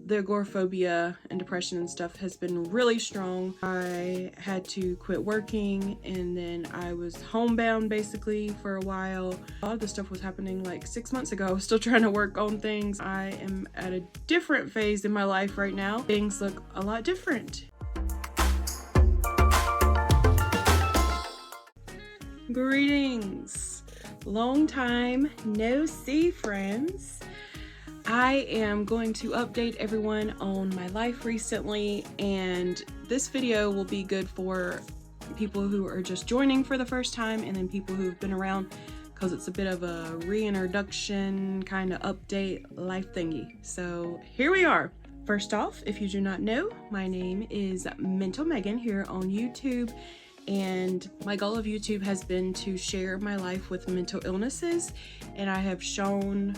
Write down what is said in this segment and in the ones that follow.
the agoraphobia and depression and stuff has been really strong. I had to quit working, and then I was homebound basically for a while. A lot of the stuff was happening like 6 months ago. I was still trying to work on things. I am at a different phase in my life right now. Things look a lot different. Greetings, long time no see friends. I am going to update everyone on my life recently, and this video will be good for people who are just joining for the first time and then people who've been around, because it's a bit of a reintroduction kind of update life thingy. So here we are. First off, if you do not know, my name is Mental Megan here on YouTube, and my goal of YouTube has been to share my life with mental illnesses, and I have shown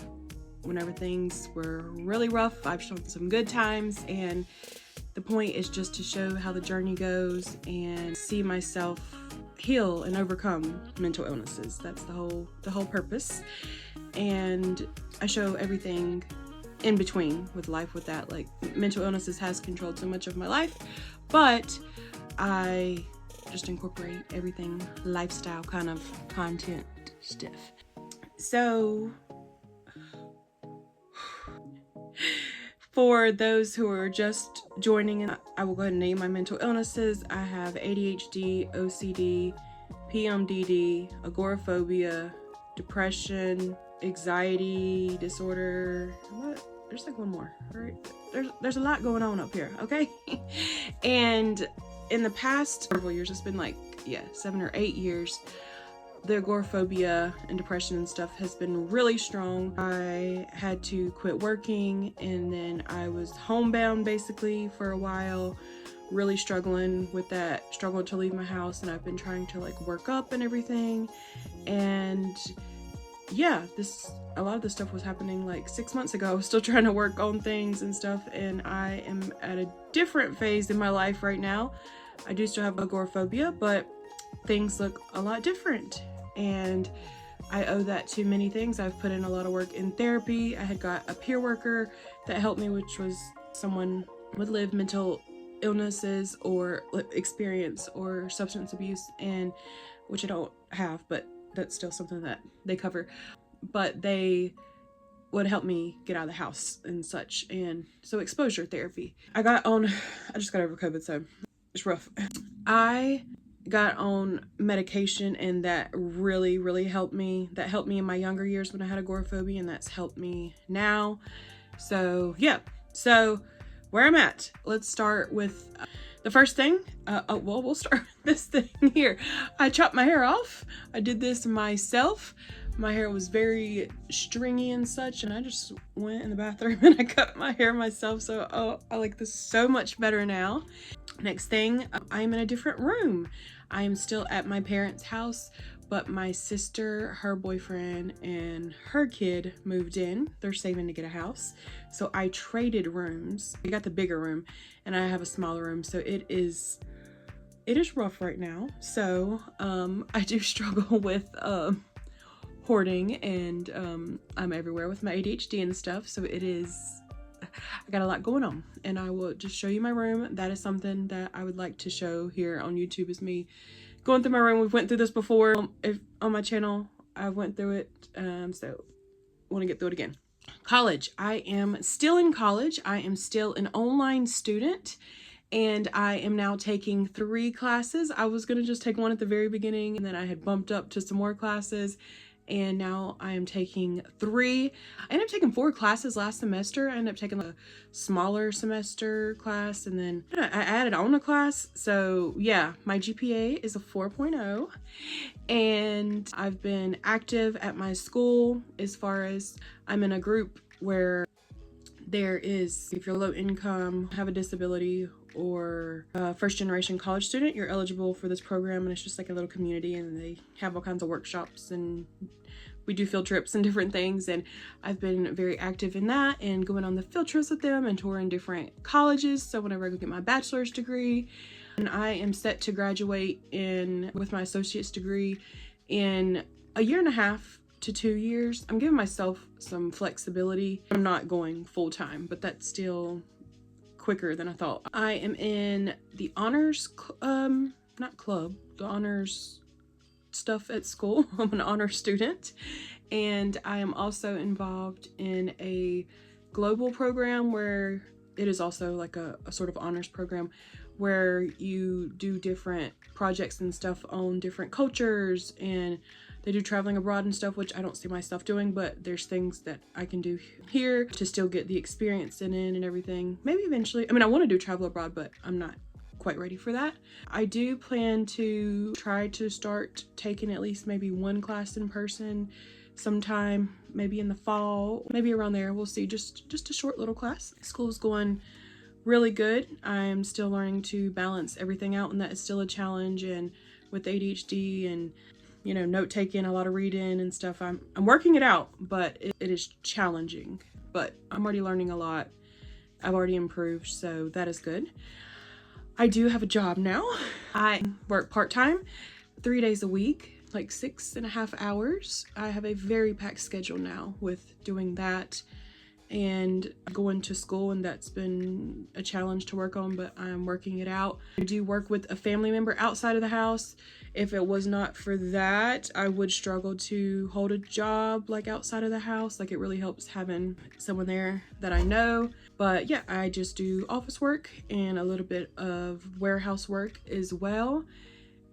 whenever things were really rough, I've shown some good times, and the point is just to show how the journey goes and see myself heal and overcome mental illnesses. That's the whole purpose. And I show everything in between with life with that. Like, mental illnesses has controlled so much of my life, but I just incorporate everything lifestyle kind of content stuff. So for those who are just joining in, I will go ahead and name my mental illnesses. I have ADHD, OCD, PMDD, agoraphobia, depression, anxiety disorder. What? There's like one more, right? There's a lot going on up here, okay? And in the past several years, it's been like, 7 or 8 years, the agoraphobia and depression and stuff has been really strong. I had to quit working, and then I was homebound basically for a while, really struggling with that, struggled to leave my house, and I've been trying to like work up and everything. And yeah, a lot of this stuff was happening like 6 months ago. I was still trying to work on things and stuff, and I am at a different phase in my life right now. I do still have agoraphobia, but things look a lot different, and I owe that to many things. I've put in a lot of work in therapy. I had got a peer worker that helped me, which was someone with lived mental illnesses or experience or substance abuse, and which I don't have, but that's still something that they cover. But they would help me get out of the house and such, and so exposure therapy. I just got over COVID, so it's rough. I got on medication, and that really helped me. That helped me in my younger years when I had agoraphobia, and that's helped me now. So yeah, so where I'm at, let's start with the first thing. We'll start with this thing here. I chopped my hair off. I did this myself. My hair was very stringy and such, and I just went in the bathroom and I cut my hair myself. So I like this so much better now. Next thing, I'm in a different room. I am still at my parents' house, but my sister, her boyfriend, and her kid moved in. They're saving to get a house. So I traded rooms. I got the bigger room, and I have a smaller room. So it is rough right now. So I do struggle with hoarding, and I'm everywhere with my ADHD and stuff. So I got a lot going on, and I will just show you my room. That is something that I would like to show here on YouTube, is me going through my room. We've went through this before on my channel. I went through it, so want to get through it again. College. I am still in college. I am still an online student, and I am now taking 3 classes. I was going to just take one at the very beginning, and then I had bumped up to some more classes, and now I am taking 3. I ended up taking 4 classes last semester. I ended up taking a smaller semester class, and then I added on a class. So yeah, my GPA is a 4.0, and I've been active at my school as far as I'm in a group where there is, if you're low income, have a disability, or a first generation college student, you're eligible for this program. And it's just like a little community, and they have all kinds of workshops, and we do field trips and different things. And I've been very active in that and going on the field trips with them and touring different colleges. So whenever I go get my bachelor's degree, and I am set to graduate with my associate's degree in 1.5 to 2 years. I'm giving myself some flexibility. I'm not going full time, but that's still quicker than I thought. I am in the honors, not club, the honors stuff at school. I'm an honor student, and I am also involved in a global program where it is also like a sort of honors program where you do different projects and stuff on different cultures, and they do traveling abroad and stuff, which I don't see myself doing, but there's things that I can do here to still get the experience in it and everything. Maybe eventually, I mean, I want to do travel abroad, but I'm not quite ready for that. I do plan to try to start taking at least maybe one class in person sometime, maybe in the fall, maybe around there. We'll see. Just a short little class. School's going really good. I'm still learning to balance everything out, and that is still a challenge. And with ADHD and, you know, note taking, a lot of reading and stuff, I'm working it out, but it is challenging. But I'm already learning a lot. I've already improved, so that is good. I do have a job now. I work part-time, 3 days a week, like 6.5 hours. I have a very packed schedule now with doing that and going to school, and that's been a challenge to work on, but I'm working it out. I do work with a family member outside of the house. If it was not for that, I would struggle to hold a job like outside of the house. Like, it really helps having someone there that I know. But yeah, I just do office work and a little bit of warehouse work as well.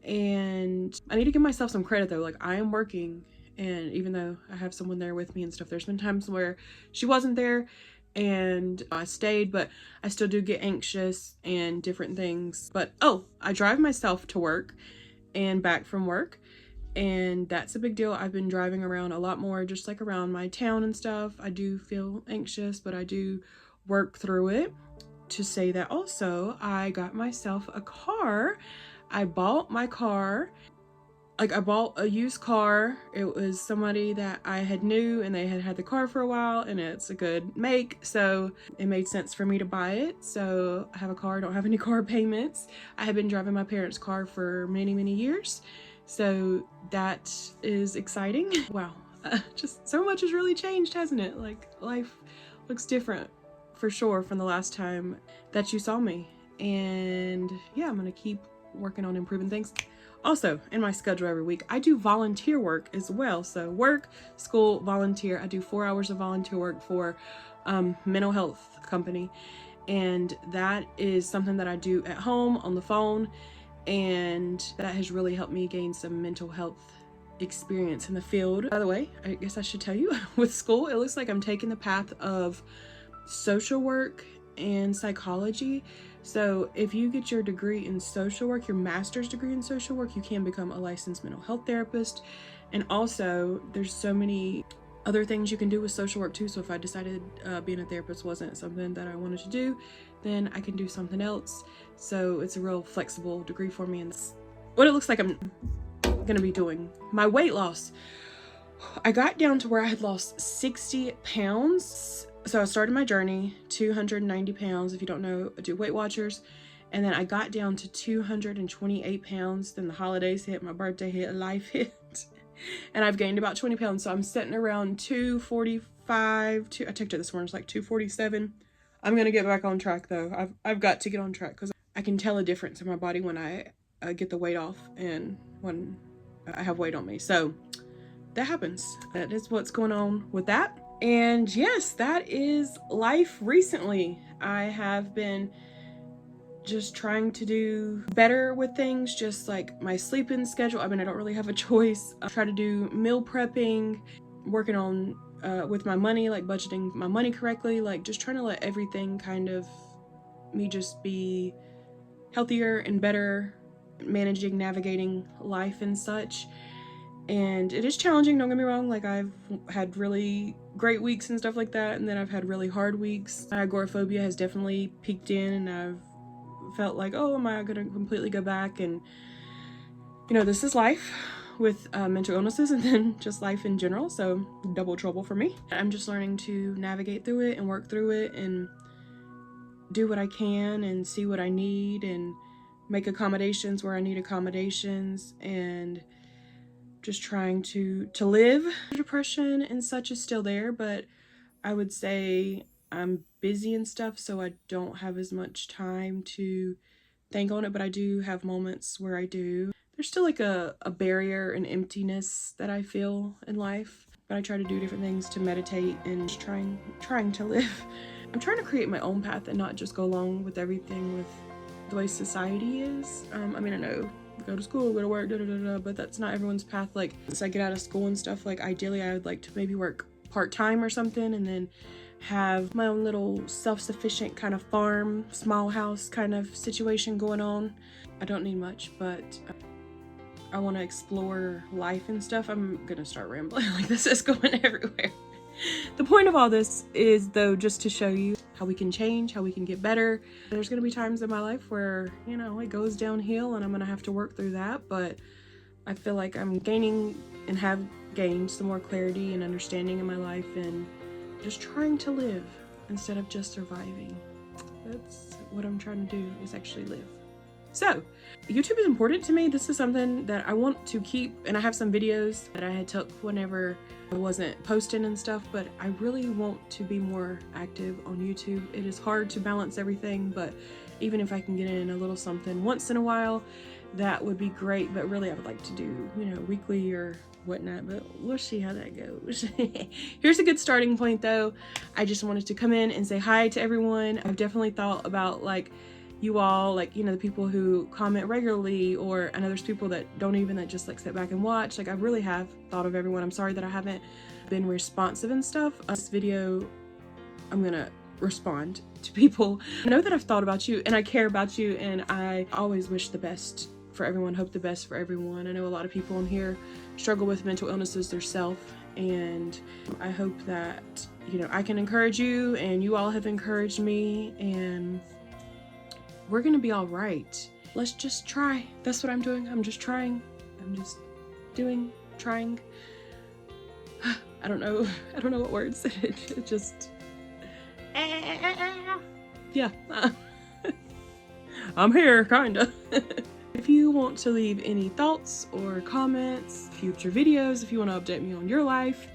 And I need to give myself some credit though. Like, I am working, and even though I have someone there with me and stuff, there's been times where she wasn't there and I stayed, but I still do get anxious and different things. But I drive myself to work and back from work, and that's a big deal. I've been driving around a lot more, just like around my town and stuff. I do feel anxious, but I do work through it. To say that also, I got myself a car. I bought my car. Like, I bought a used car. It was somebody that I had knew, and they had had the car for a while, and it's a good make, so it made sense for me to buy it. So I have a car, don't have any car payments. I have been driving my parents' car for many years, so that is exciting. Wow, just so much has really changed, hasn't it? Like, life looks different for sure from the last time that you saw me. And yeah, I'm gonna keep working on improving things. Also, in my schedule every week, I do volunteer work as well. So work, school, volunteer. I do 4 hours of volunteer work for mental health company. And that is something that I do at home on the phone. And that has really helped me gain some mental health experience in the field. By the way, I guess I should tell you, with school, it looks like I'm taking the path of social work and psychology. So if you get your degree in social work, your master's degree in social work, you can become a licensed mental health therapist. And also, there's so many other things you can do with social work too. So if I decided being a therapist wasn't something that I wanted to do, then I can do something else. So it's a real flexible degree for me, and it's what it looks like I'm gonna be doing. My weight loss. I got down to where I had lost 60 pounds. So I started my journey, 290 pounds. If you don't know, I do Weight Watchers. And then I got down to 228 pounds. Then the holidays hit, my birthday hit, life hit. And I've gained about 20 pounds. So I'm sitting around 245. I checked it this morning, it's like 247. I'm going to get back on track though. I've got to get on track because I can tell a difference in my body when I get the weight off and when I have weight on me. So that happens. That is what's going on with that. And yes, that is life recently. I have been just trying to do better with things, just like my sleeping schedule. I mean, I don't really have a choice. I try to do meal prepping, working on with my money, like budgeting my money correctly, like just trying to let everything kind of me just be healthier and better, managing, navigating life and such. And it is challenging, don't get me wrong. Like, I've had really great weeks and stuff like that, and then I've had really hard weeks. My agoraphobia has definitely peaked in, and I've felt like, oh, am I gonna completely go back? And you know, this is life with mental illnesses, and then just life in general, so double trouble for me. I'm just learning to navigate through it and work through it and do what I can and see what I need and make accommodations where I need accommodations, and just trying to live. Depression and such is still there, but I would say I'm busy and stuff, so I don't have as much time to think on it, but I do have moments where I do. There's still like a barrier and emptiness that I feel in life, but I try to do different things to meditate and just trying to live. I'm trying to create my own path and not just go along with everything with the way society is. I mean, I know go to school, go to work, but that's not everyone's path. Like, once I get out of school and stuff, like ideally I would like to maybe work part-time or something and then have my own little self-sufficient kind of farm, small house kind of situation going on. I don't need much, but I want to explore life and stuff. I'm gonna start rambling like this is going everywhere. The point of all this is, though, just to show you how we can change, how we can get better. There's gonna be times in my life where, you know, it goes downhill and I'm gonna have to work through that, but I feel like I'm gaining and have gained some more clarity and understanding in my life and just trying to live instead of just surviving. That's what I'm trying to do, is actually live. So, YouTube is important to me. This is something that I want to keep, and I have some videos that I had took whenever I wasn't posting and stuff, but I really want to be more active on YouTube. It is hard to balance everything, but even if I can get in a little something once in a while, that would be great. But really I would like to do, you know, weekly or whatnot, but we'll see how that goes. Here's a good starting point though. I just wanted to come in and say hi to everyone. I've definitely thought about like you all, like, you know, the people who comment regularly, or I know there's people that don't even, that just like sit back and watch. Like, I really have thought of everyone. I'm sorry that I haven't been responsive and stuff. This video, I'm gonna respond to people. I know that I've thought about you and I care about you, and I always wish the best for everyone, hope the best for everyone. I know a lot of people in here struggle with mental illnesses themselves, and I hope that, you know, I can encourage you and you all have encouraged me, and we're gonna be all right. Let's just try. That's what I'm doing. I'm just trying. I'm just trying. I don't know what words. It just, yeah. I'm here, kinda. If you want to leave any thoughts or comments, future videos, if you want to update me on your life,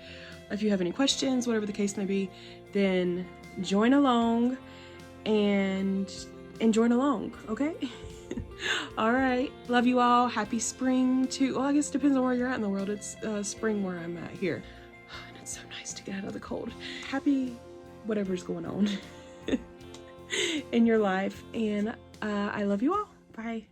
if you have any questions, whatever the case may be, then join along okay? All right, love you all. Happy spring too. Well, I guess it depends on where you're at in the world. It's spring where I'm at here, and it's so nice to get out of the cold. Happy whatever's going on in your life, and I love you all. Bye.